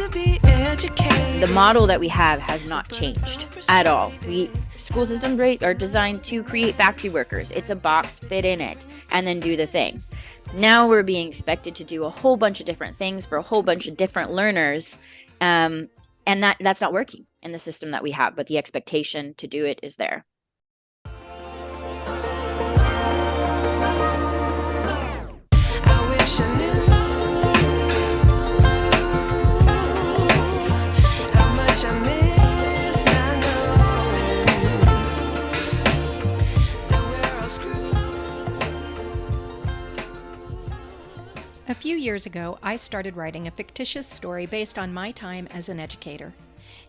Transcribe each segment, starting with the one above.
to be educated. The model that we have has not changed at all. School systems are designed to create factory workers. It's a box, fit in it, and then do the thing. Now we're being expected to do a whole bunch of different things for a whole bunch of different learners, and that's not working in the system that we have, but the expectation to do it is there. I wish I knew how much I miss not knowing that we're all screwed. A few years ago, I started writing a fictitious story based on my time as an educator.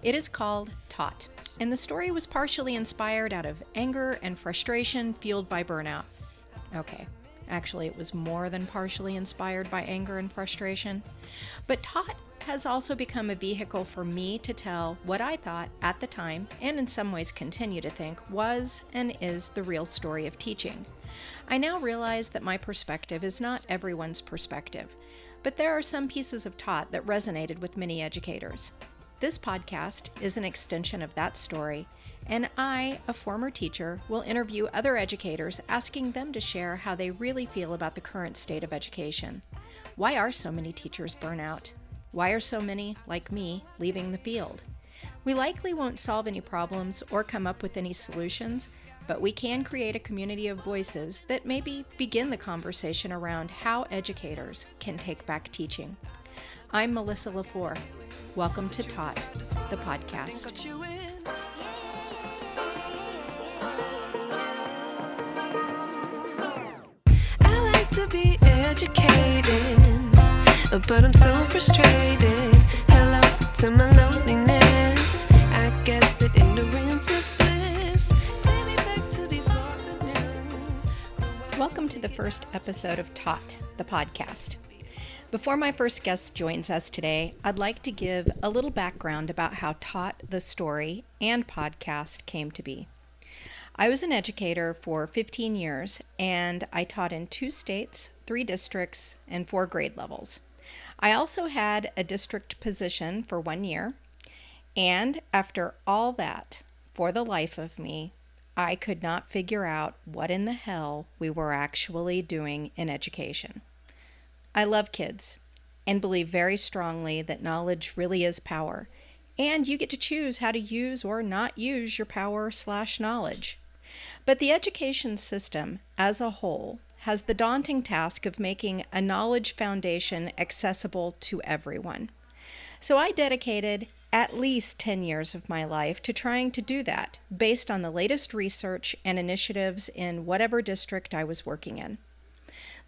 It is called Taught, and the story was partially inspired out of anger and frustration fueled by burnout. Okay, actually it was more than partially inspired by anger and frustration. But Taught has also become a vehicle for me to tell what I thought at the time, and in some ways continue to think, was and is the real story of teaching. I now realize that my perspective is not everyone's perspective, but there are some pieces of Taught that resonated with many educators. This podcast is an extension of that story, and I, a former teacher, will interview other educators asking them to share how they really feel about the current state of education. Why are so many teachers burn out? Why are so many, like me, leaving the field? We likely won't solve any problems or come up with any solutions, but we can create a community of voices that maybe begin the conversation around how educators can take back teaching. I'm Melissa LaFleur. Welcome to Taught, the podcast. Got you in. I like to be educated, but I'm so frustrated. Hello to my loneliness. I guess that ignorance is bliss. Take me back to before the new. Welcome to the first episode of Taught, the podcast. Before my first guest joins us today, I'd like to give a little background about how Taught, the story, and podcast came to be. I was an educator for 15 years, and I taught in 2 states, 3 districts, and 4 grade levels. I also had a district position for 1 year, and after all that, for the life of me, I could not figure out what in the hell we were actually doing in education. I love kids and believe very strongly that knowledge really is power, and you get to choose how to use or not use your power/knowledge. But the education system as a whole has the daunting task of making a knowledge foundation accessible to everyone. So I dedicated at least 10 years of my life to trying to do that based on the latest research and initiatives in whatever district I was working in.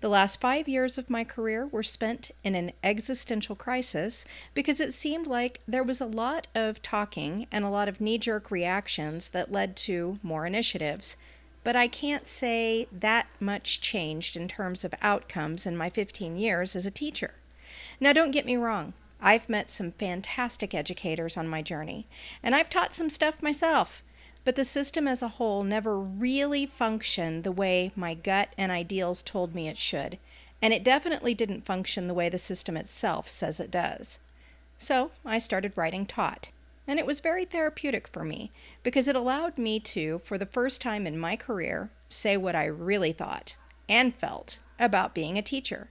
The last 5 years of my career were spent in an existential crisis because it seemed like there was a lot of talking and a lot of knee-jerk reactions that led to more initiatives. But I can't say that much changed in terms of outcomes in my 15 years as a teacher. Now, don't get me wrong. I've met some fantastic educators on my journey, and I've taught some stuff myself. But the system as a whole never really functioned the way my gut and ideals told me it should, and it definitely didn't function the way the system itself says it does. So I started writing Taught, and it was very therapeutic for me because it allowed me to, for the first time in my career, say what I really thought and felt about being a teacher.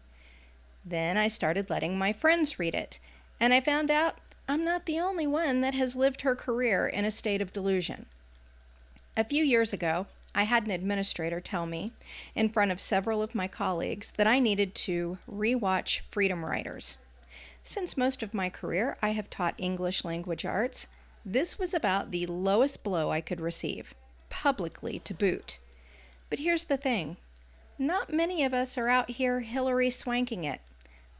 Then I started letting my friends read it, and I found out I'm not the only one that has lived her career in a state of delusion. A few years ago, I had an administrator tell me, in front of several of my colleagues, that I needed to rewatch Freedom Writers. Since most of my career I have taught English language arts, this was about the lowest blow I could receive, publicly to boot. But here's the thing. Not many of us are out here Hillary swanking it.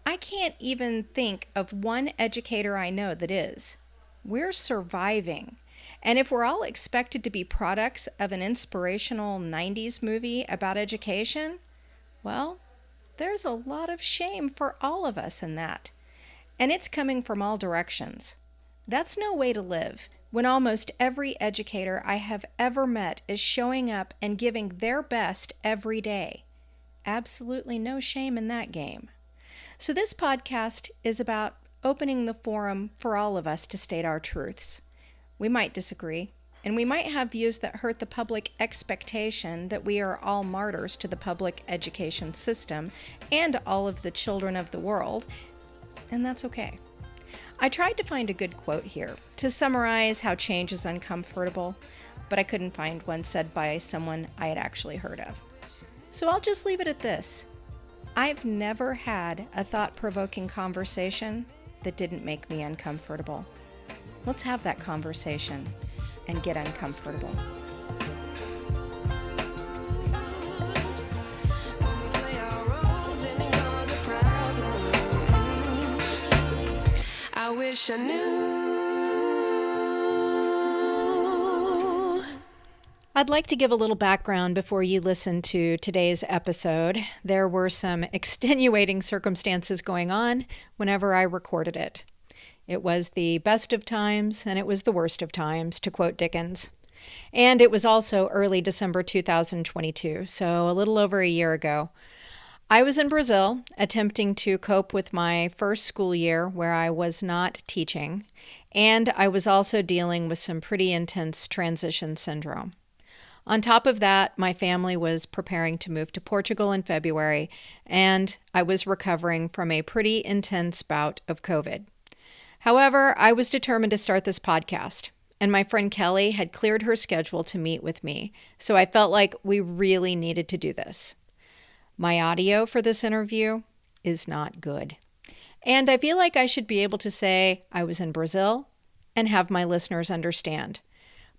I can't even think of one educator I know that is. We're surviving. And if we're all expected to be products of an inspirational 90s movie about education, well, there's a lot of shame for all of us in that. And it's coming from all directions. That's no way to live when almost every educator I have ever met is showing up and giving their best every day. Absolutely no shame in that game. So this podcast is about opening the forum for all of us to state our truths. We might disagree, and we might have views that hurt the public expectation that we are all martyrs to the public education system and all of the children of the world, and that's okay. I tried to find a good quote here to summarize how change is uncomfortable, but I couldn't find one said by someone I had actually heard of. So I'll just leave it at this. I've never had a thought-provoking conversation that didn't make me uncomfortable. Let's have that conversation and get uncomfortable. I wish I knew. I'd like to give a little background before you listen to today's episode. There were some extenuating circumstances going on whenever I recorded it. It was the best of times and it was the worst of times, to quote Dickens. And it was also early December 2022, so a little over a year ago. I was in Brazil attempting to cope with my first school year where I was not teaching, and I was also dealing with some pretty intense transition syndrome. On top of that, my family was preparing to move to Portugal in February, and I was recovering from a pretty intense bout of COVID. However, I was determined to start this podcast, and my friend Kelley had cleared her schedule to meet with me, so I felt like we really needed to do this. My audio for this interview is not good, and I feel like I should be able to say I was in Brazil and have my listeners understand.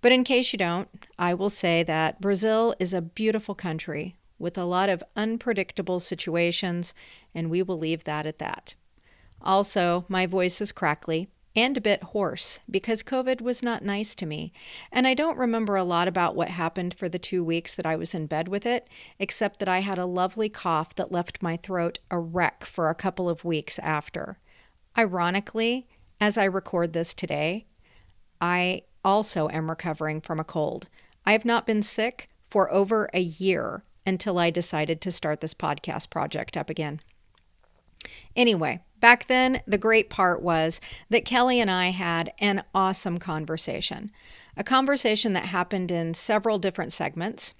But in case you don't, I will say that Brazil is a beautiful country with a lot of unpredictable situations, and we will leave that at that. Also, my voice is crackly and a bit hoarse because COVID was not nice to me, and I don't remember a lot about what happened for the 2 weeks that I was in bed with it, except that I had a lovely cough that left my throat a wreck for a couple of weeks after. Ironically, as I record this today, I also am recovering from a cold. I have not been sick for over a year until I decided to start this podcast project up again. Anyway, back then, the great part was that Kelley and I had an awesome conversation. A conversation that happened in several different segments,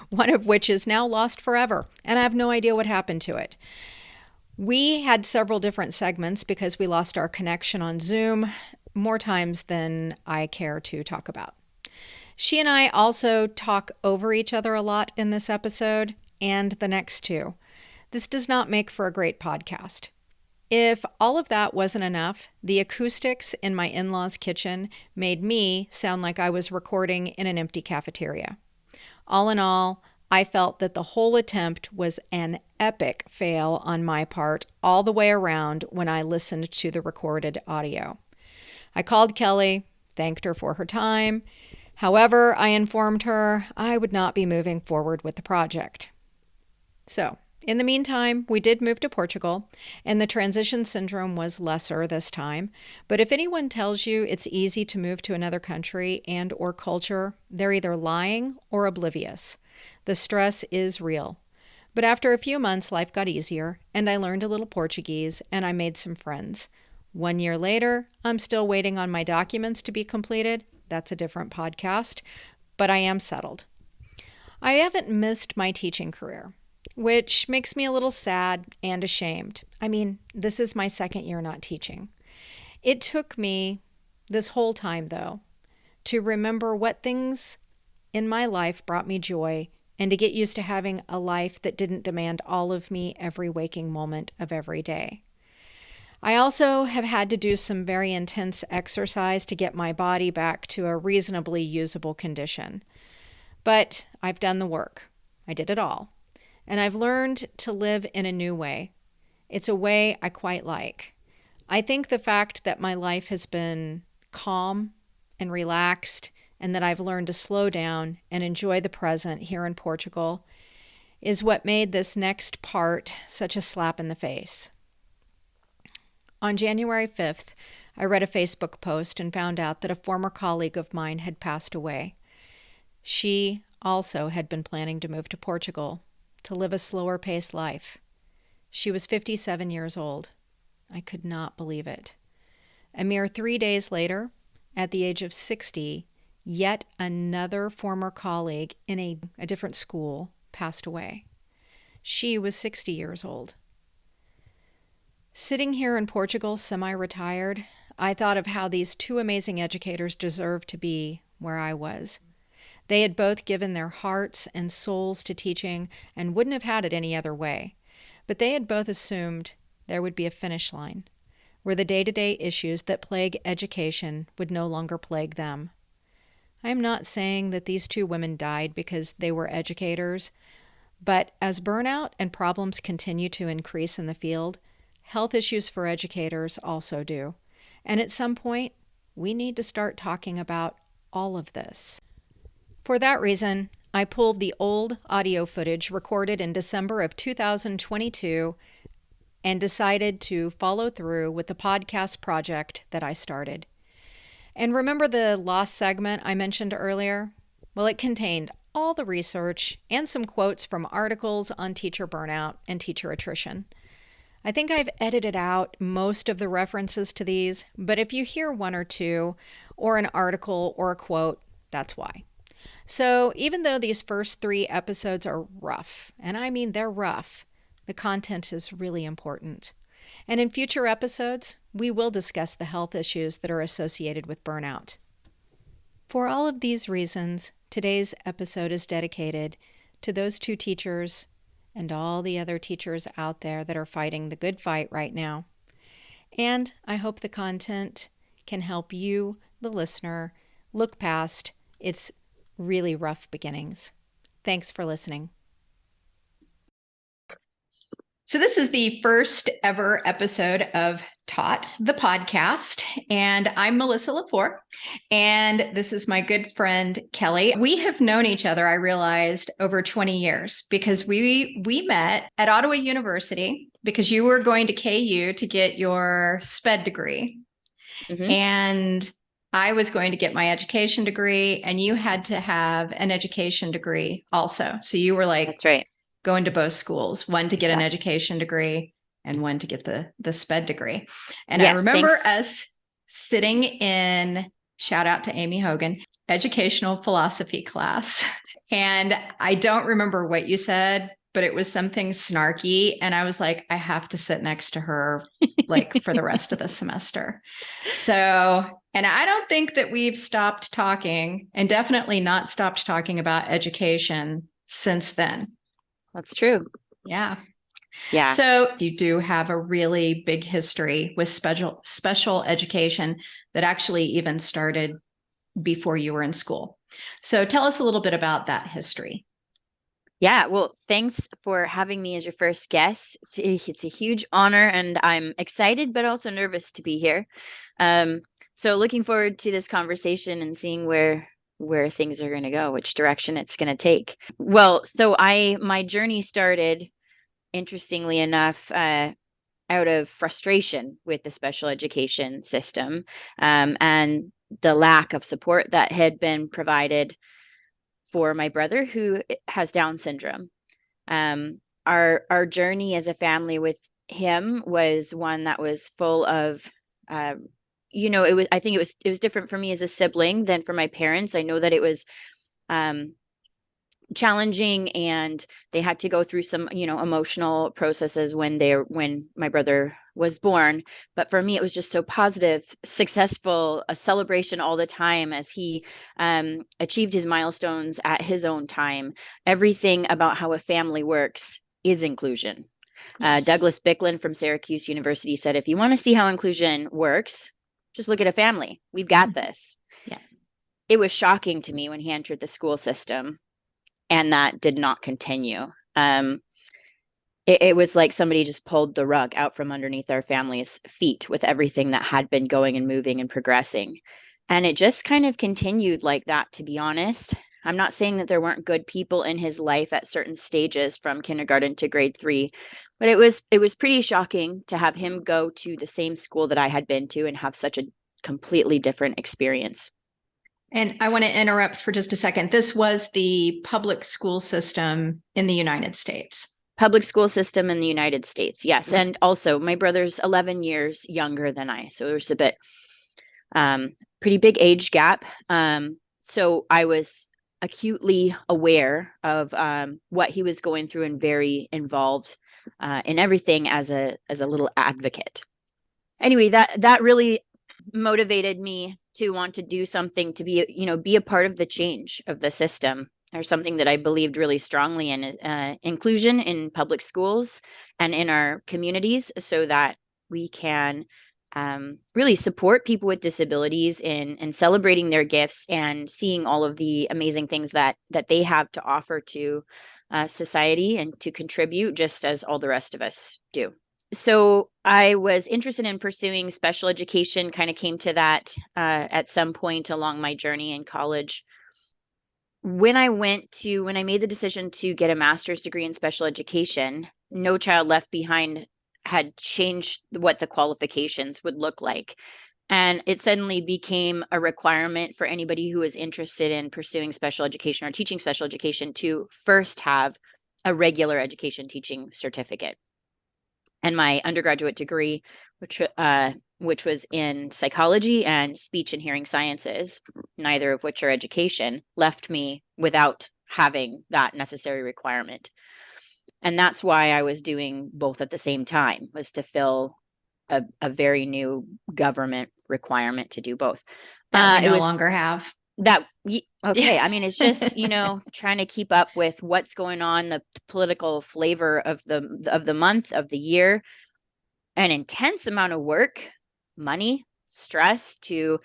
one of which is now lost forever, and I have no idea what happened to it. We had several different segments because we lost our connection on Zoom more times than I care to talk about. She and I also talk over each other a lot in this episode and the next two. This does not make for a great podcast. If all of that wasn't enough, the acoustics in my in-laws' kitchen made me sound like I was recording in an empty cafeteria. All in all, I felt that the whole attempt was an epic fail on my part all the way around when I listened to the recorded audio. I called Kelley, thanked her for her time. However, I informed her I would not be moving forward with the project. So, in the meantime, we did move to Portugal, and the transition syndrome was lesser this time. But if anyone tells you it's easy to move to another country and or culture, they're either lying or oblivious. The stress is real. But after a few months, life got easier, and I learned a little Portuguese, and I made some friends. 1 year later, I'm still waiting on my documents to be completed. That's a different podcast, but I am settled. I haven't missed my teaching career, which makes me a little sad and ashamed. I mean, this is my second year not teaching. It took me this whole time, though, to remember what things in my life brought me joy and to get used to having a life that didn't demand all of me every waking moment of every day. I also have had to do some very intense exercise to get my body back to a reasonably usable condition. But I've done the work. I did it all. And I've learned to live in a new way. It's a way I quite like. I think the fact that my life has been calm and relaxed and that I've learned to slow down and enjoy the present here in Portugal is what made this next part such a slap in the face. On January 5th, I read a Facebook post and found out that a former colleague of mine had passed away. She also had been planning to move to Portugal to live a slower-paced life. She was 57 years old. I could not believe it. A mere 3 days later, at the age of 60, yet another former colleague in a different school passed away. She was 60 years old. Sitting here in Portugal, semi-retired, I thought of how these two amazing educators deserved to be where I was. They had both given their hearts and souls to teaching and wouldn't have had it any other way. But they had both assumed there would be a finish line, where the day-to-day issues that plague education would no longer plague them. I am not saying that these two women died because they were educators, but as burnout and problems continue to increase in the field, health issues for educators also do. And at some point, we need to start talking about all of this. For that reason, I pulled the old audio footage recorded in December of 2022 and decided to follow through with the podcast project that I started. And remember the lost segment I mentioned earlier? Well, it contained all the research and some quotes from articles on teacher burnout and teacher attrition. I think I've edited out most of the references to these, but if you hear one or two, or an article or a quote, that's why. So even though these first 3 episodes are rough, and I mean they're rough, the content is really important. And in future episodes, we will discuss the health issues that are associated with burnout. For all of these reasons, today's episode is dedicated to those 2 teachers and all the other teachers out there that are fighting the good fight right now. And I hope the content can help you, the listener, look past its really rough beginnings. Thanks for listening. So this is the first ever episode of Taught, the podcast, and I'm Melissa Lepore, and this is my good friend, Kelley. We have known each other, I realized, over 20 years because we met at Ottawa University because you were going to KU to get your SPED degree, and I was going to get my education degree, and you had to have an education degree also. So you were like, that's right, going to both schools, one to get an education degree and one to get the SPED degree. And yes, I remember us sitting in, shout out to Amy Hogan, educational philosophy class. And I don't remember what you said, but it was something snarky. And I was like, I have to sit next to her like for the rest of the semester. So, and I don't think that we've stopped talking, and definitely not stopped talking about education since then. That's true. Yeah. Yeah. So you do have a really big history with special education that actually even started before you were in school. So tell us a little bit about that history. Yeah. Well, thanks for having me as your first guest. It's a huge honor, and I'm excited, but also nervous to be here. So looking forward to this conversation and seeing where things are going to go, which direction it's going to take. Well, so my journey started, interestingly enough, out of frustration with the special education system, and the lack of support that had been provided for my brother who has Down syndrome. Our journey as a family with him was one that was full of I think it was different for me as a sibling than for my parents. I know that it was challenging, and they had to go through some, emotional processes when my brother was born. But for me, it was just so positive, successful, a celebration all the time as he achieved his milestones at his own time. Everything about how a family works is inclusion. Yes. Douglas Bicklin from Syracuse University said, if you want to see how inclusion works, just look at a family. We've got this. Yeah. It was shocking to me when he entered the school system, and that did not continue. It was like somebody just pulled the rug out from underneath our family's feet with everything that had been going and moving and progressing. And it just kind of continued like that, to be honest. I'm not saying that there weren't good people in his life at certain stages from kindergarten to grade 3, but it was pretty shocking to have him go to the same school that I had been to and have such a completely different experience. And I want to interrupt for just a second. This was the public school system in the United States. Public school system in the United States, yes. And also, my brother's 11 years younger than I, so there's a bit pretty big age gap. So I was acutely aware of what he was going through and very involved in everything as a little advocate. Anyway, that really motivated me to want to do something to be a part of the change of the system, or something that I believed really strongly in, inclusion in public schools and in our communities, so that we can really support people with disabilities in celebrating their gifts and seeing all of the amazing things that they have to offer to society and to contribute, just as all the rest of us do. So I was interested in pursuing special education, kind of came to that at some point along my journey in college. When I made the decision to get a master's degree in special education, No Child Left Behind had changed what the qualifications would look like. And it suddenly became a requirement for anybody who was interested in pursuing special education or teaching special education to first have a regular education teaching certificate. And my undergraduate degree, which was in psychology and speech and hearing sciences, neither of which are education, left me without having that necessary requirement. And that's why I was doing both at the same time, was to fill a very new government requirement to do both. That we no longer have. Okay. I mean, it's just, trying to keep up with what's going on, the political flavor of the month, of the year, an intense amount of work, money, stress to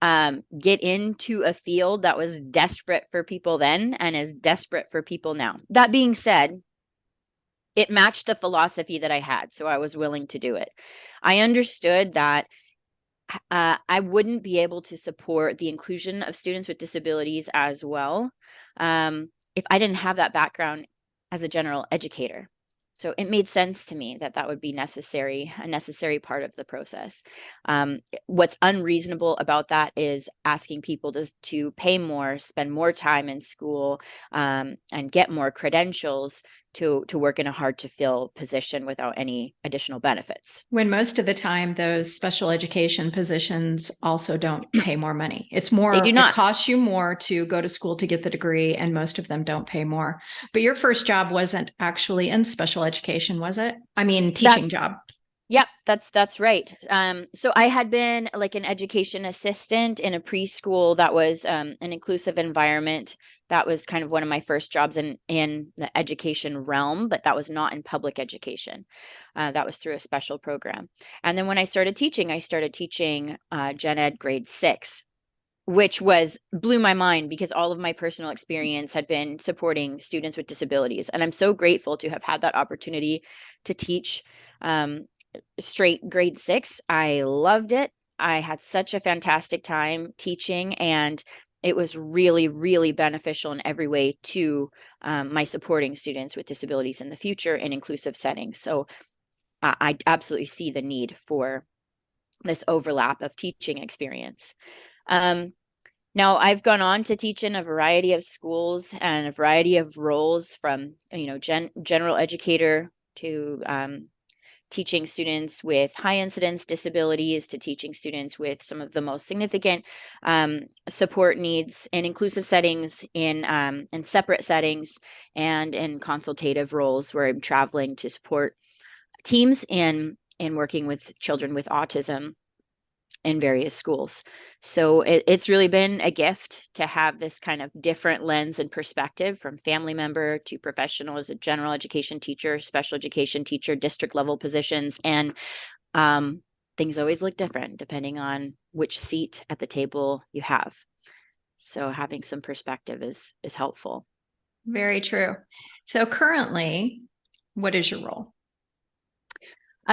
get into a field that was desperate for people then and is desperate for people now. That being said, it matched the philosophy that I had, so I was willing to do it. I understood that I wouldn't be able to support the inclusion of students with disabilities as well if I didn't have that background as a general educator. So it made sense to me that would be a necessary part of the process. What's unreasonable about that is asking people to pay more, spend more time in school, and get more credentials to work in a hard to fill position without any additional benefits. When most of the time those special education positions also don't pay more money. It's more, They do not. It costs you more to go to school to get the degree, and most of them don't pay more. But your first job wasn't actually in special education, was it? I mean, teaching job. Yep, that's right. So I had been like an education assistant in a preschool that was an inclusive environment. That was kind of one of my first jobs in the education realm, but that was not in public education. That was through a special program. And then when I started teaching Gen Ed grade 6, which blew my mind, because all of my personal experience had been supporting students with disabilities. And I'm so grateful to have had that opportunity to teach straight grade 6. I loved it. I had such a fantastic time teaching, and it was really, really beneficial in every way to my supporting students with disabilities in the future in inclusive settings. So I absolutely see the need for this overlap of teaching experience. Now, I've gone on to teach in a variety of schools and a variety of roles, from general educator to teaching students with high incidence disabilities, to teaching students with some of the most significant support needs in inclusive settings, in separate settings, and in consultative roles where I'm traveling to support teams in working with children with autism in various schools. So it's really been a gift to have this kind of different lens and perspective, from family member to professional as a general education teacher, special education teacher, district level positions. And things always look different depending on which seat at the table you have. So having some perspective is helpful. Very true. So currently, what is your role?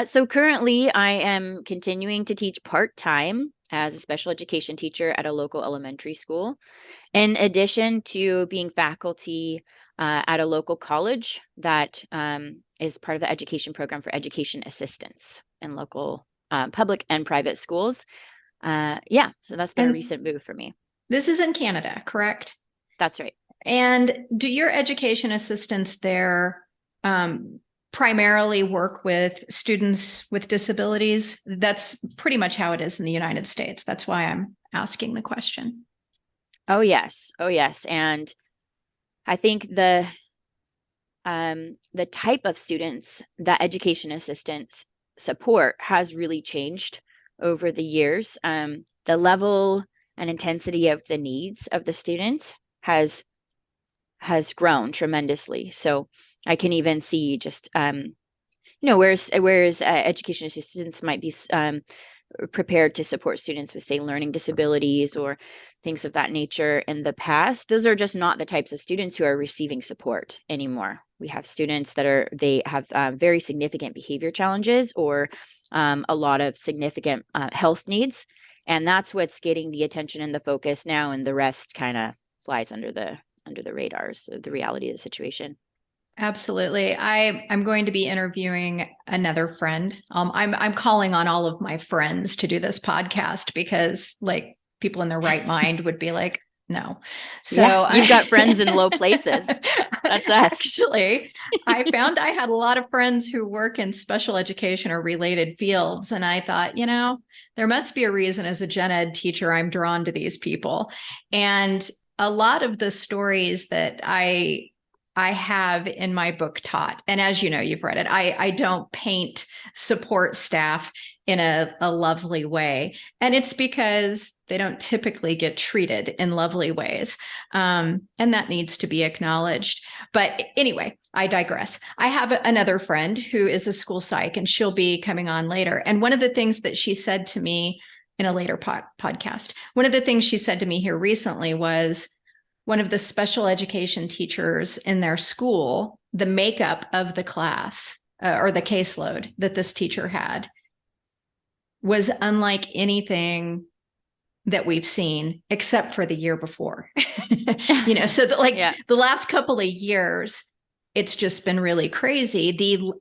So currently, I am continuing to teach part-time as a special education teacher at a local elementary school, in addition to being faculty at a local college that is part of the education program for education assistants in local public and private schools. So that's been a recent move for me. This is in Canada, correct? That's right. And do your education assistants there primarily work with students with disabilities. That's pretty much how it is in the United States. That's why I'm asking the question. Oh, yes. Oh, yes. And I think the type of students that education assistants support has really changed over the years. The level and intensity of the needs of the students has grown tremendously. So I can even see just whereas education assistants might be prepared to support students with, say, learning disabilities or things of that nature in the past, those are just not the types of students who are receiving support anymore. We have students that they have very significant behavior challenges or a lot of significant health needs. And that's what's getting the attention and the focus now, and the rest kind of flies under the radars of the reality of the situation. Absolutely. I'm going to be interviewing another friend. I'm calling on all of my friends to do this podcast because, like, people in their right mind would be like, no. So yeah, you've got friends in low places. That's us. Actually, I found I had a lot of friends who work in special education or related fields. And I thought, there must be a reason as a gen ed teacher, I'm drawn to these people. And a lot of the stories that I have in my book Taught, and as you know, you've read it, I don't paint support staff in a lovely way. And it's because they don't typically get treated in lovely ways. And that needs to be acknowledged. But anyway, I digress. I have another friend who is a school psych, and she'll be coming on later. And one of the things that she said to me in a later podcast, one of the things she said to me here recently was, one of the special education teachers in their school, the makeup of the class or the caseload that this teacher had was unlike anything that we've seen except for the year before. So the last couple of years, it's just been really crazy.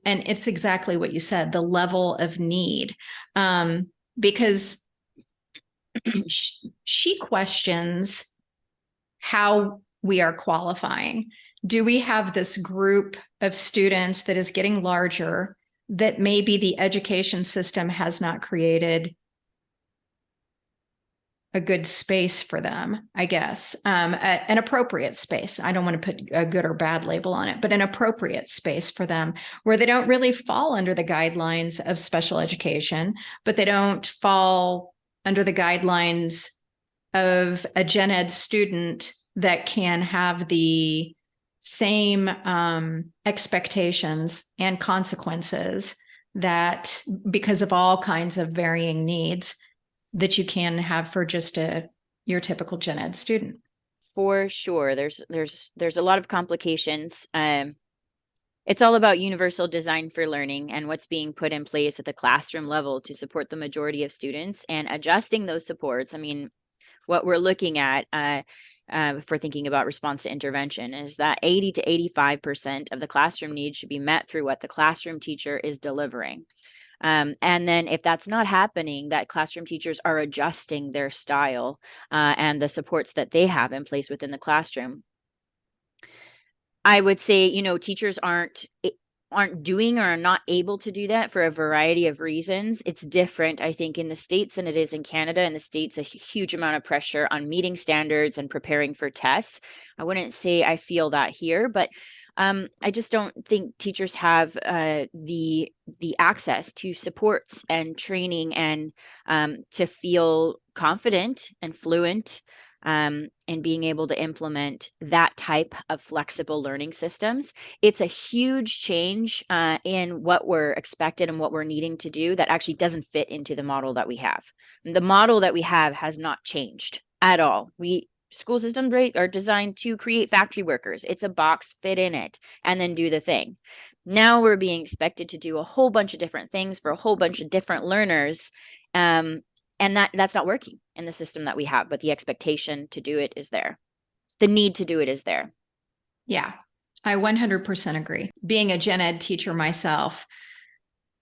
And it's exactly what you said, the level of need, because she questions how we are qualifying. Do we have this group of students that is getting larger that maybe the education system has not created a good space for them, I guess, an appropriate space. I don't want to put a good or bad label on it, but an appropriate space for them where they don't really fall under the guidelines of special education, but they don't fall under the guidelines of a gen ed student that can have the same expectations and consequences that, because of all kinds of varying needs, that you can have for just your typical gen ed student. For sure. There's a lot of complications. It's all about universal design for learning and what's being put in place at the classroom level to support the majority of students and adjusting those supports. I mean, what we're looking at for thinking about response to intervention is that 80 to 85% of the classroom needs should be met through what the classroom teacher is delivering. And then if that's not happening, that classroom teachers are adjusting their style and the supports that they have in place within the classroom. I would say, teachers aren't doing or are not able to do that for a variety of reasons. It's different, I think, in the States than it is in Canada. In the States, a huge amount of pressure on meeting standards and preparing for tests. I wouldn't say I feel that here, but I just don't think teachers have the access to supports and training and to feel confident and fluent and being able to implement that type of flexible learning systems. It's a huge change in what we're expected and what we're needing to do that actually doesn't fit into the model that we have. And the model that we have has not changed at all. School systems are designed to create factory workers. It's a box, fit in it, and then do the thing. Now we're being expected to do a whole bunch of different things for a whole bunch of different learners. And that's not working in the system that we have, but the expectation to do it is there. The need to do it is there. Yeah, I 100% agree. Being a gen ed teacher myself,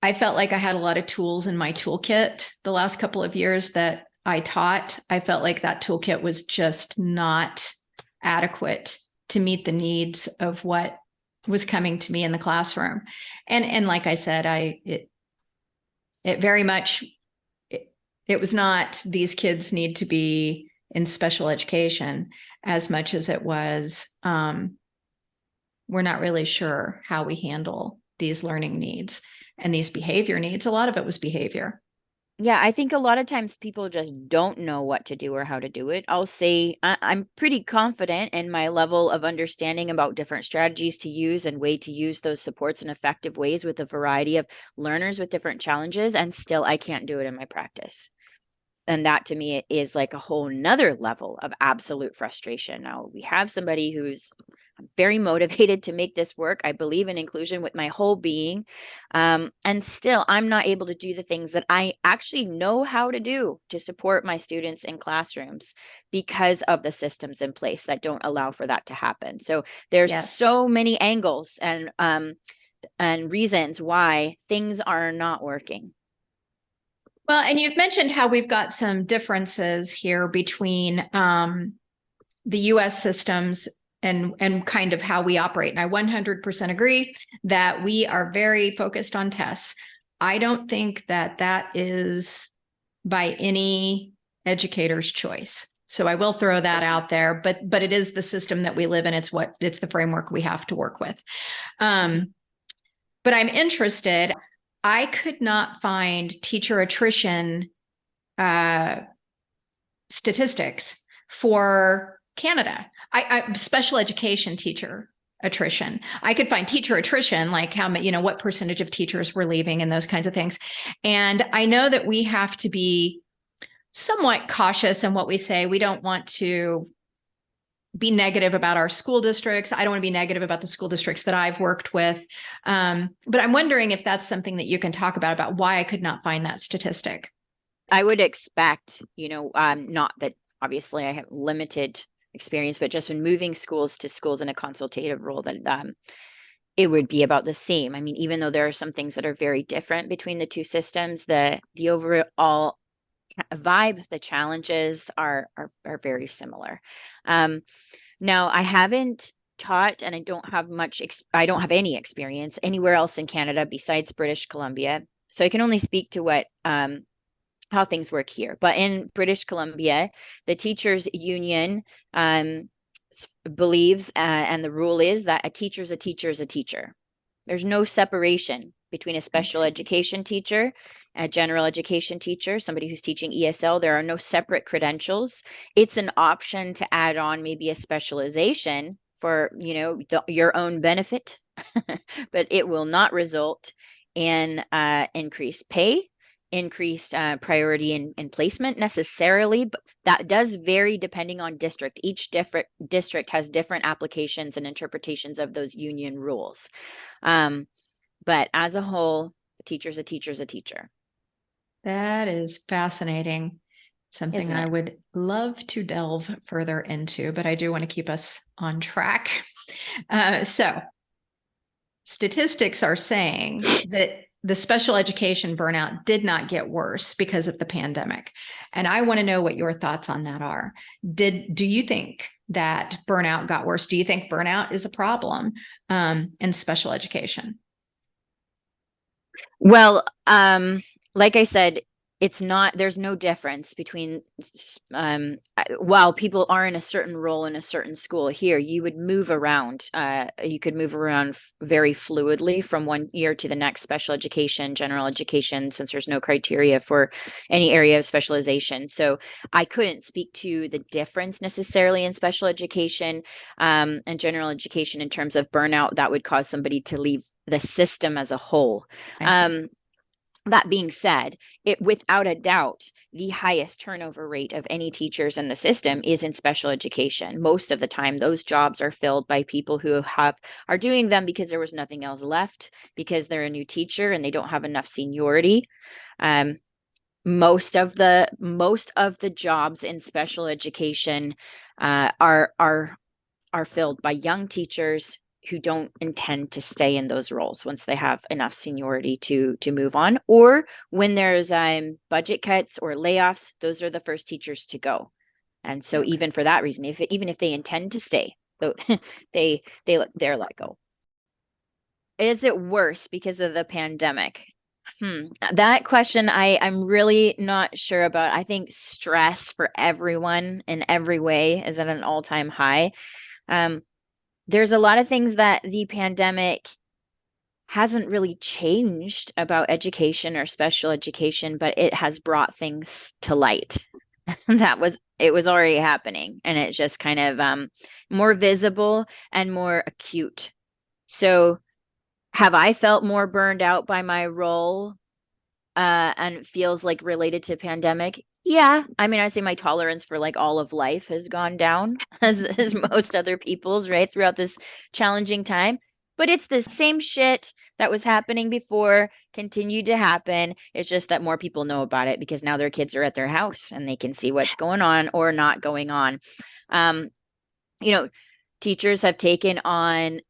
I felt like I had a lot of tools in my toolkit the last couple of years that I taught. I felt like that toolkit was just not adequate to meet the needs of what was coming to me in the classroom. And like I said, it very much, it was not these kids need to be in special education as much as it was, we're not really sure how we handle these learning needs and these behavior needs. A lot of it was behavior. Yeah, I think a lot of times people just don't know what to do or how to do it. I'll say I'm pretty confident in my level of understanding about different strategies to use and way to use those supports in effective ways with a variety of learners with different challenges, and still I can't do it in my practice. And that to me is like a whole nother level of absolute frustration. Now we have somebody who's very motivated to make this work. I believe in inclusion with my whole being. And still, I'm not able to do the things that I actually know how to do to support my students in classrooms because of the systems in place that don't allow for that to happen. So there's so many angles and reasons why things are not working. Well, and you've mentioned how we've got some differences here between the U.S. systems and kind of how we operate. And I 100% agree that we are very focused on tests. I don't think that that is by any educator's choice. So I will throw that out there, but it is the system that we live in. It's the framework we have to work with. But I'm interested. I could not find teacher attrition statistics for Canada. I special education teacher attrition. I could find teacher attrition, like how many, what percentage of teachers were leaving and those kinds of things. And I know that we have to be somewhat cautious in what we say. We don't want to be negative about our school districts. I don't want to be negative about the school districts that I've worked with. But I'm wondering if that's something that you can talk about why I could not find that statistic. I would expect, not that obviously I have limited experience, but just when moving schools to schools in a consultative role, that it would be about the same. I mean, even though there are some things that are very different between the two systems, the overall vibe, the challenges are very similar. Now, I haven't taught, and I don't have I don't have any experience anywhere else in Canada besides British Columbia. So I can only speak to what how things work here. But in British Columbia, the teachers union believes, and the rule is that a teacher is a teacher is a teacher. There's no separation between a special education teacher, a general education teacher, somebody who's teaching ESL. There are no separate credentials. It's an option to add on maybe a specialization for, your own benefit, but it will not result in increased pay, increased priority in placement necessarily, but that does vary depending on district. Each different district has different applications and interpretations of those union rules. But as a whole, a teacher's a teacher's a teacher. That is fascinating. Something I would love to delve further into, but I do want to keep us on track. So statistics are saying that the special education burnout did not get worse because of the pandemic. And I want to know what your thoughts on that are. Do you think that burnout got worse? Do you think burnout is a problem in special education? Well, like I said, there's no difference between, while people are in a certain role in a certain school here, you would move around. You could move around very fluidly from one year to the next, special education, general education, since there's no criteria for any area of specialization. So I couldn't speak to the difference necessarily in special education and general education in terms of burnout that would cause somebody to leave the system as a whole. That being said, without a doubt, the highest turnover rate of any teachers in the system is in special education. Most of the time, those jobs are filled by people who are doing them because there was nothing else left, because they're a new teacher and they don't have enough seniority. Most of the jobs in special education are filled by young teachers who don't intend to stay in those roles once they have enough seniority to move on, or when there's budget cuts or layoffs, those are the first teachers to go. And so even for that reason, even if they intend to stay, they're let go. is it worse because of the pandemic? That question I'm really not sure about. I think stress for everyone in every way is at an all-time high. Um, there's a lot of things that the pandemic hasn't really changed about education or special education, but it has brought things to light. It was already happening, and it's just kind of more visible and more acute. So have I felt more burned out by my role and it feels like related to pandemic? Yeah. I mean, I'd say my tolerance for like all of life has gone down as most other people's, right, throughout this challenging time. But it's the same shit that was happening before, continued to happen. It's just that more people know about it because now their kids are at their house and they can see what's going on or not going on. Um, you know, teachers have taken on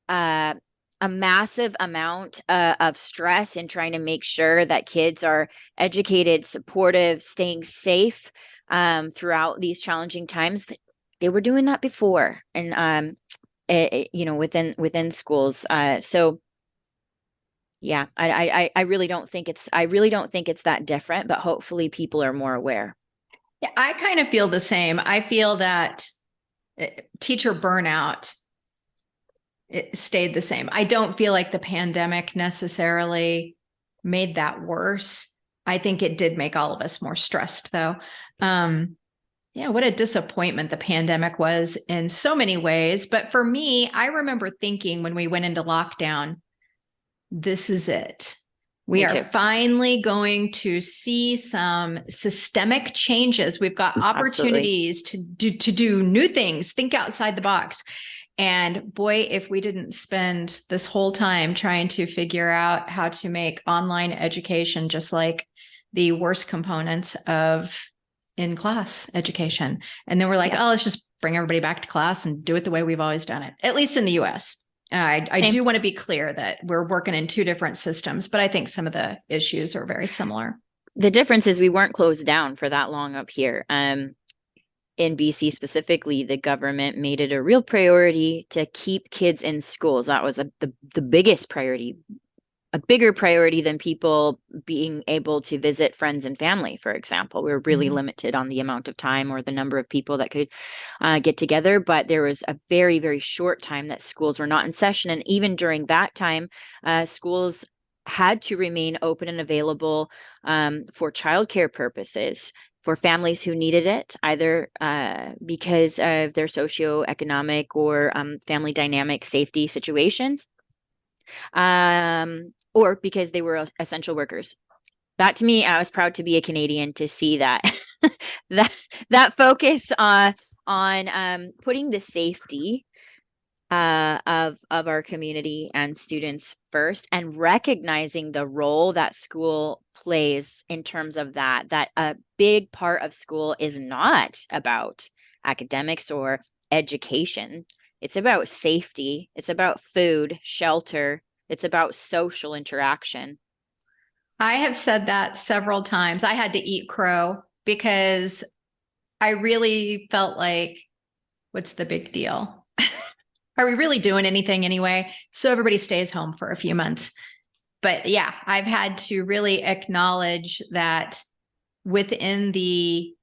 uh, a massive amount of stress in trying to make sure that kids are educated, supportive, staying safe throughout these challenging times. But they were doing that before, and within schools. So yeah, I really don't think it's that different. But hopefully, people are more aware. Yeah, I kind of feel the same. I feel that teacher burnout, it stayed the same. I don't feel like the pandemic necessarily made that worse. I think it did make all of us more stressed, though. Yeah, what a disappointment the pandemic was in so many ways. But for me, I remember thinking when we went into lockdown, this is it. We are finally going to see some systemic changes. We've got opportunities to do new things, think outside the box. And boy, if we didn't spend this whole time trying to figure out how to make online education just like the worst components of in-class education. And then we're like, oh, let's just bring everybody back to class and do it the way we've always done it, at least in the US. I do want to be clear that we're working in two different systems, but I think some of the issues are very similar. The difference is we weren't closed down for that long up here. In BC specifically, the government made it a real priority to keep kids in schools. That was the biggest priority, a bigger priority than people being able to visit friends and family, for example. We were really limited on the amount of time or the number of people that could get together. But there was a very, very short time that schools were not in session. And even during that time, schools had to remain open and available for childcare purposes for families who needed it, either because of their socioeconomic or family dynamic safety situations, or because they were essential workers. That to me, I was proud to be a Canadian to see that that focus on putting the safety of our community and students first, and recognizing the role that school plays in terms of that a big part of school is not about academics or education. It's about safety. It's about food, shelter. It's about social interaction. I have said that several times. I had to eat crow because I really felt like, what's the big deal? Are we really doing anything anyway? So everybody stays home for a few months. But yeah, I've had to really acknowledge that within the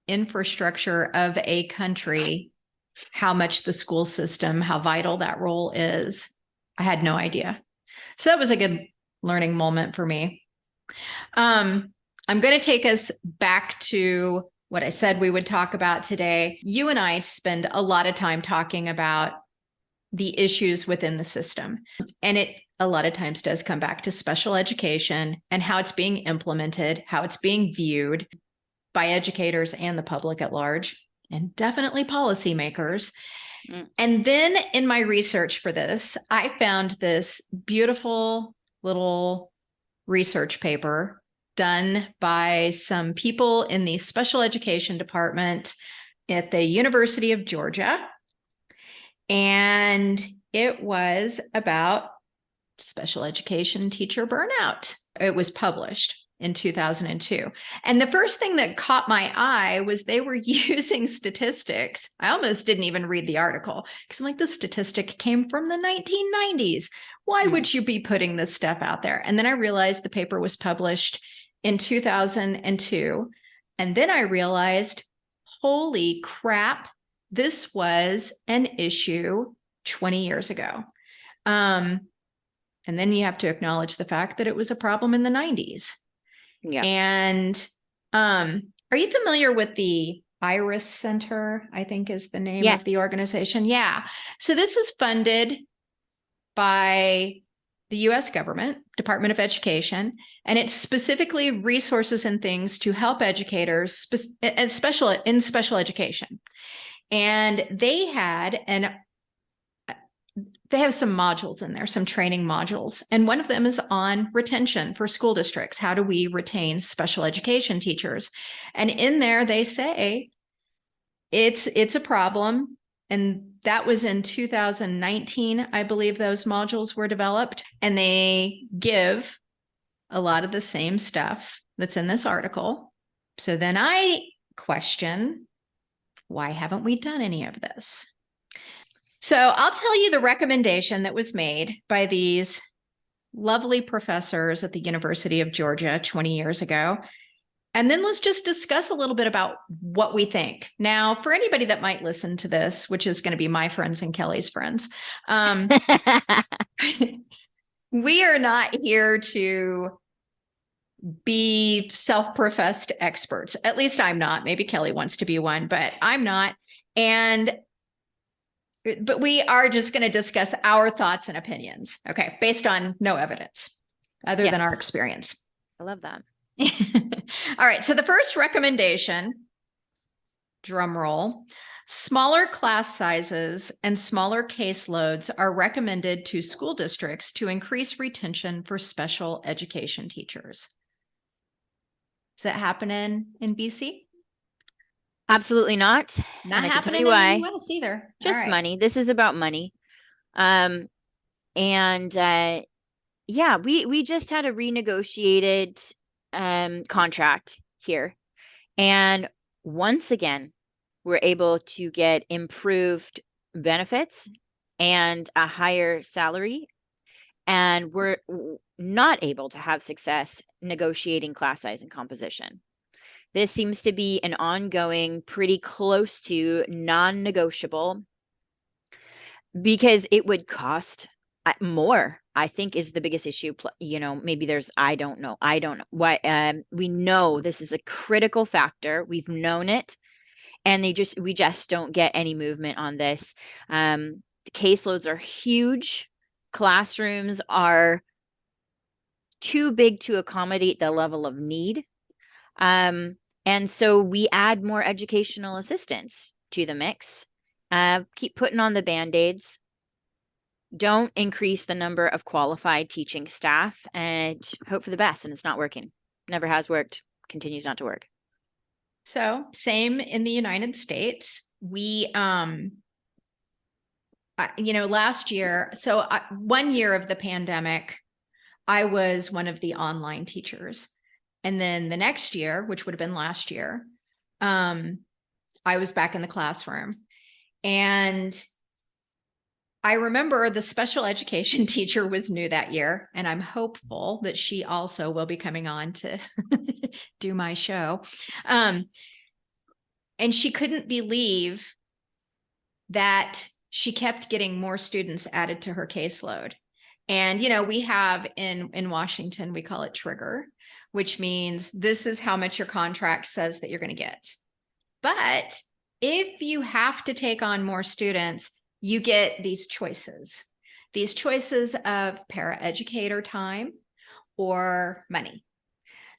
infrastructure of a country, how much the school system, how vital that role is. I had no idea. So that was a good learning moment for me. I'm going to take us back to what I said we would talk about today. You and I spend a lot of time talking about the issues within the system. And it a lot of times does come back to special education and how it's being implemented, how it's being viewed by educators and the public at large, and definitely policymakers. And then in my research for this, I found this beautiful little research paper done by some people in the special education department at the University of Georgia. And it was about special education teacher burnout. It was published. in 2002. And the first thing that caught my eye was they were using statistics. I almost didn't even read the article because I'm like, this statistic came from the 1990s. Why would you be putting this stuff out there? And then I realized the paper was published in 2002. And then I realized, holy crap, this was an issue 20 years ago. And then you have to acknowledge the fact that it was a problem in the 90s. Yeah. And are you familiar with the Iris Center, I think is the name of the organization? Yeah. So this is funded by the U.S. government, Department of Education, and it's specifically resources and things to help educators in special education. And they have some modules in there, some training modules. And one of them is on retention for school districts. How do we retain special education teachers? And in there, they say it's a problem. And that was in 2019, I believe those modules were developed. And they give a lot of the same stuff that's in this article. So then I question, why haven't we done any of this? So I'll tell you the recommendation that was made by these lovely professors at the University of Georgia 20 years ago. And then let's just discuss a little bit about what we think. Now, for anybody that might listen to this, which is going to be my friends and Kelley's friends, we are not here to be self-professed experts. At least I'm not. Maybe Kelley wants to be one, but I'm not. But we are just going to discuss our thoughts and opinions, okay, based on no evidence other than our experience. I love that. All right, so the first recommendation, drum roll, smaller class sizes and smaller caseloads are recommended to school districts to increase retention for special education teachers. Is that happening in BC? Absolutely not. Not and I can tell happening you why. in the US either. Just money. This is about money. Yeah, we just had a renegotiated contract here. And once again, we're able to get improved benefits and a higher salary. And we're not able to have success negotiating class size and composition. This seems to be an ongoing, pretty close to non-negotiable, because it would cost more, I think, is the biggest issue. You know, maybe there's, I don't know why. We know this is a critical factor. We've known it, and we just don't get any movement on this. The caseloads are huge. Classrooms are too big to accommodate the level of need. And so we add more educational assistants to the mix. Keep putting on the Band-Aids. Don't increase the number of qualified teaching staff, and hope for the best. And it's not working. Never has worked. Continues not to work. So same in the United States. We, last year, 1 year of the pandemic, I was one of the online teachers. And then the next year, which would have been last year, I was back in the classroom. And I remember the special education teacher was new that year, and I'm hopeful that she also will be coming on to do my show. And she couldn't believe that she kept getting more students added to her caseload. And, we have in Washington, we call it trigger, which means this is how much your contract says that you're going to get. But if you have to take on more students, you get these choices of paraeducator time or money.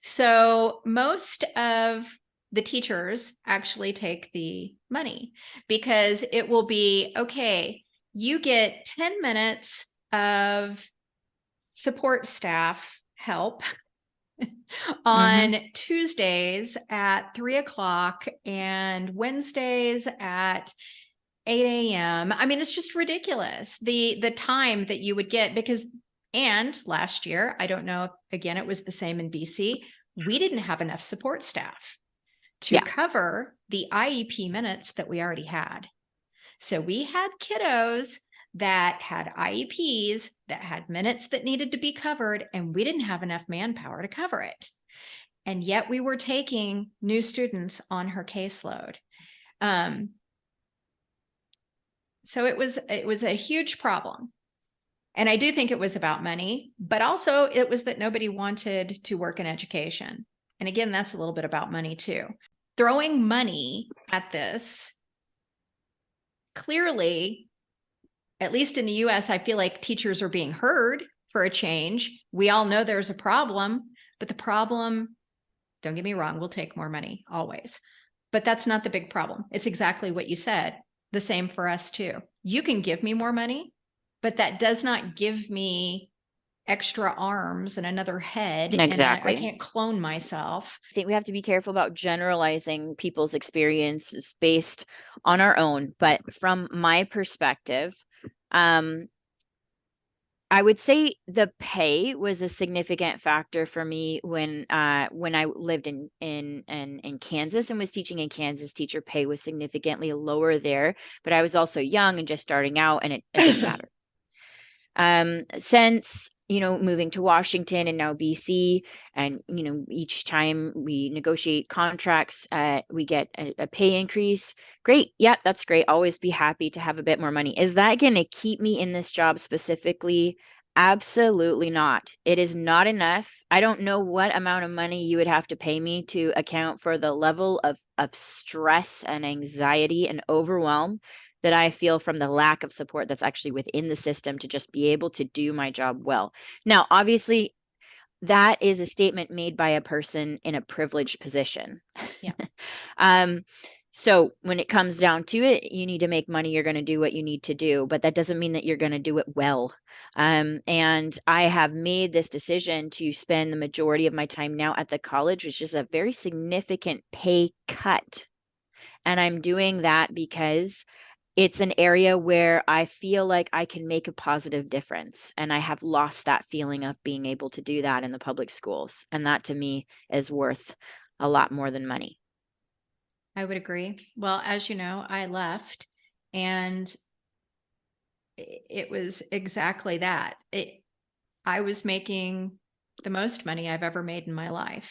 So most of the teachers actually take the money, because it will be, okay, you get 10 minutes of support staff help on Tuesdays at 3:00 and Wednesdays at 8 a.m. I mean, it's just ridiculous, the time that you would get, and last year, I don't know, again, it was the same in BC, we didn't have enough support staff to cover the IEP minutes that we already had. So we had kiddos that had IEPs, that had minutes that needed to be covered, and we didn't have enough manpower to cover it. And yet we were taking new students on her caseload. So it was a huge problem. And I do think it was about money, but also it was that nobody wanted to work in education. And again, that's a little bit about money too. Throwing money at this, clearly, at least in the US, I feel like teachers are being heard for a change. We all know there's a problem, but the problem, don't get me wrong, will take more money always. But that's not the big problem. It's exactly what you said. The same for us too. You can give me more money, but that does not give me extra arms and another head. Exactly. And I can't clone myself. I think we have to be careful about generalizing people's experiences based on our own. But from my perspective, I would say the pay was a significant factor for me when I lived in Kansas and was teaching in Kansas. Teacher pay was significantly lower there, but I was also young and just starting out, and it didn't matter. Since moving to Washington and now BC, and each time we negotiate contracts, we get a pay increase. Great. Yeah, that's great. Always be happy to have a bit more money. Is that going to keep me in this job specifically? Absolutely not. It is not enough. I don't know what amount of money you would have to pay me to account for the level of stress and anxiety and overwhelm that I feel from the lack of support that's actually within the system to just be able to do my job well. Now, obviously, that is a statement made by a person in a privileged position. Yeah. So when it comes down to it, you need to make money, you're going to do what you need to do, but that doesn't mean that you're going to do it well. And I have made this decision to spend the majority of my time now at the college, which is a very significant pay cut. And I'm doing that because it's an area where I feel like I can make a positive difference. And I have lost that feeling of being able to do that in the public schools. And that to me is worth a lot more than money. I would agree. Well, as you know, I left, and it was exactly that. I was making the most money I've ever made in my life.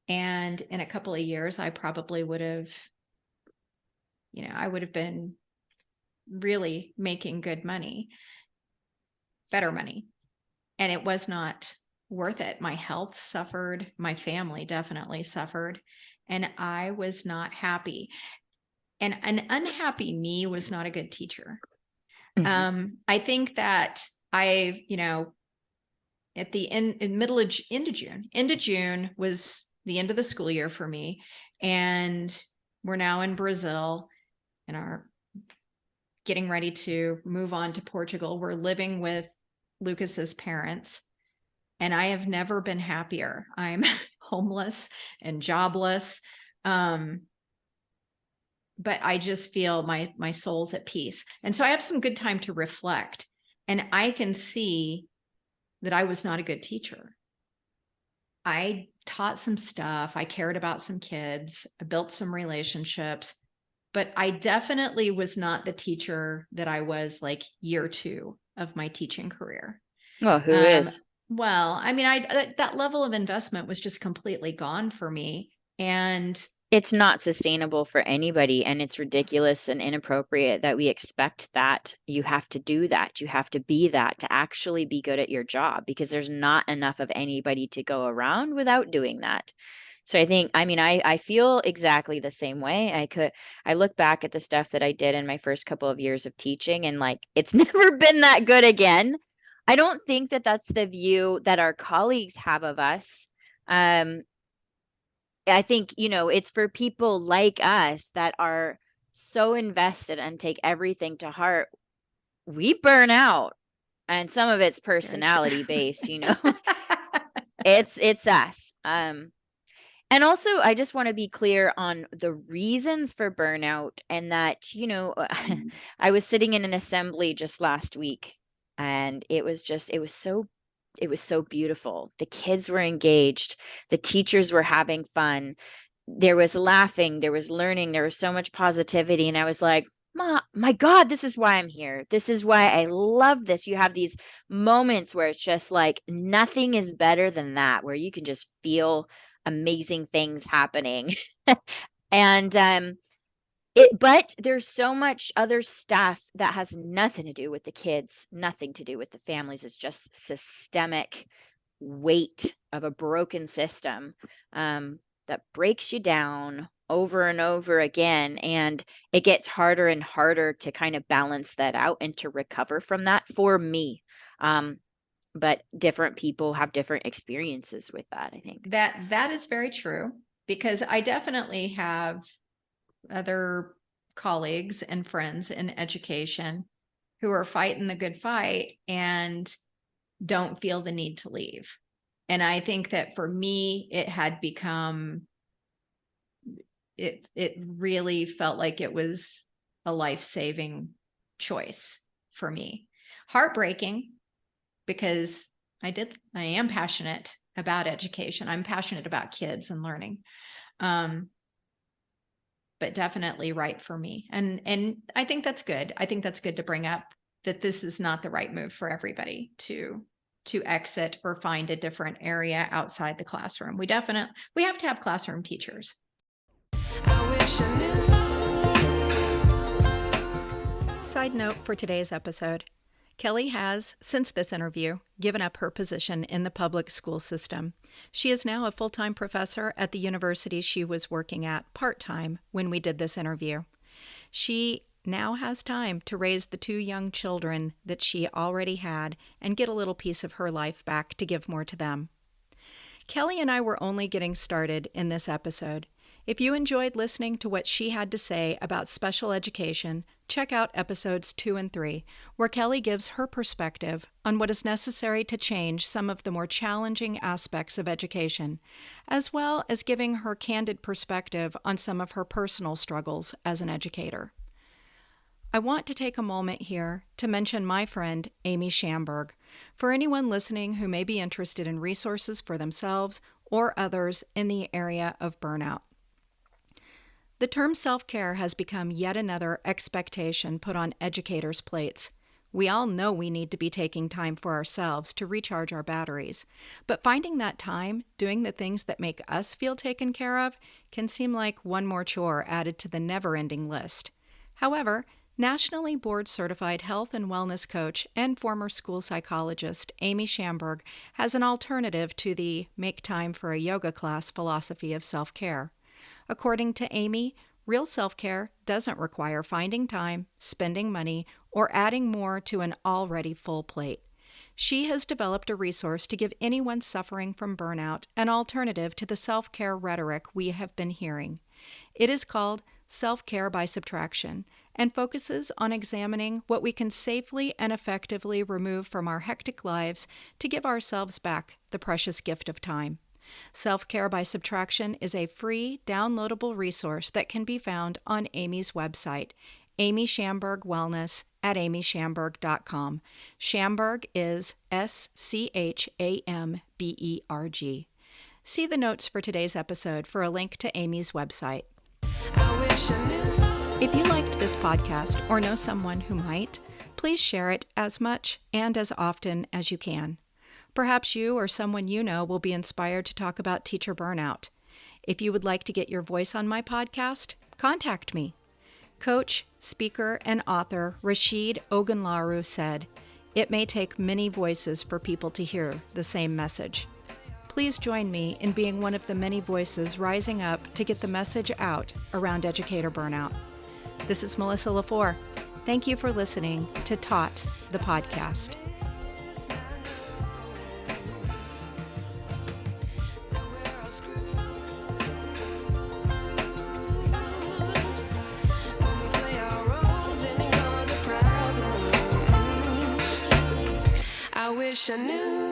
And in a couple of years, I probably would have, I would have been really making good money, better money. And it was not worth it. My health suffered. My family definitely suffered. And I was not happy. And an unhappy me was not a good teacher. Mm-hmm. I think that at the end of June was the end of the school year for me. And we're now in Brazil and are getting ready to move on to Portugal. We're living with Lucas's parents, and I have never been happier. I'm homeless and jobless. But I just feel my soul's at peace. And so I have some good time to reflect, and I can see that I was not a good teacher. I taught some stuff. I cared about some kids. I built some relationships, but I definitely was not the teacher that I was like year 2 of my teaching career. Well, who is? Well, I mean, that level of investment was just completely gone for me. And it's not sustainable for anybody. And it's ridiculous and inappropriate that we expect that you have to do that. You have to be that to actually be good at your job, because there's not enough of anybody to go around without doing that. So I feel exactly the same way. I look back at the stuff that I did in my first couple of years of teaching, and like, it's never been that good again. I don't think that that's the view that our colleagues have of us. I think, it's for people like us that are so invested and take everything to heart. We burn out, and some of it's personality based, it's us. And also, I just want to be clear on the reasons for burnout, and that, I was sitting in an assembly just last week, and it was so it was so beautiful. The kids were engaged. The teachers were having fun. There was laughing, there was learning, there was so much positivity. And I was like, my God, this is why I'm here. This is why I love this. You have these moments where it's just like nothing is better than that, where you can just feel amazing things happening. And but there's so much other stuff that has nothing to do with the kids, nothing to do with the families. It's just systemic weight of a broken system that breaks you down over and over again. And it gets harder and harder to kind of balance that out and to recover from that for me. But different people have different experiences with that, I think. That is very true, because I definitely have other colleagues and friends in education who are fighting the good fight and don't feel the need to leave. And I think that for me, it had become, it really felt like it was a life-saving choice for me. Heartbreaking, because I am passionate about education. I'm passionate about kids and learning. But definitely right for me. And I think that's good. I think that's good to bring up, that this is not the right move for everybody to exit or find a different area outside the classroom. We have to have classroom teachers. I wish I knew. Side note for today's episode, Kelley has, since this interview, given up her position in the public school system. She is now a full-time professor at the university she was working at part-time when we did this interview. She now has time to raise the 2 young children that she already had and get a little piece of her life back to give more to them. Kelley and I were only getting started in this episode. If you enjoyed listening to what she had to say about special education, check out episodes 2 and 3, where Kelley gives her perspective on what is necessary to change some of the more challenging aspects of education, as well as giving her candid perspective on some of her personal struggles as an educator. I want to take a moment here to mention my friend, Amy Schamberg, for anyone listening who may be interested in resources for themselves or others in the area of burnout. The term self-care has become yet another expectation put on educators' plates. We all know we need to be taking time for ourselves to recharge our batteries, but finding that time, doing the things that make us feel taken care of, can seem like one more chore added to the never-ending list. However, nationally board-certified health and wellness coach and former school psychologist Amy Schamberg has an alternative to the make time for a yoga class philosophy of self-care. According to Amy, real self-care doesn't require finding time, spending money, or adding more to an already full plate. She has developed a resource to give anyone suffering from burnout an alternative to the self-care rhetoric we have been hearing. It is called Self-Care by Subtraction and focuses on examining what we can safely and effectively remove from our hectic lives to give ourselves back the precious gift of time. Self-Care by Subtraction is a free, downloadable resource that can be found on Amy's website, Amy Schamberg Wellness at amyschamberg.com. Schamberg is Schamberg. See the notes for today's episode for a link to Amy's website. I wish I knew. If you liked this podcast or know someone who might, please share it as much and as often as you can. Perhaps you or someone you know will be inspired to talk about teacher burnout. If you would like to get your voice on my podcast, contact me. Coach, speaker, and author Rashid Ogunlaru said, "It may take many voices for people to hear the same message." Please join me in being one of the many voices rising up to get the message out around educator burnout. This is Melissa LaFour. Thank you for listening to Taught, the podcast. I wish I knew.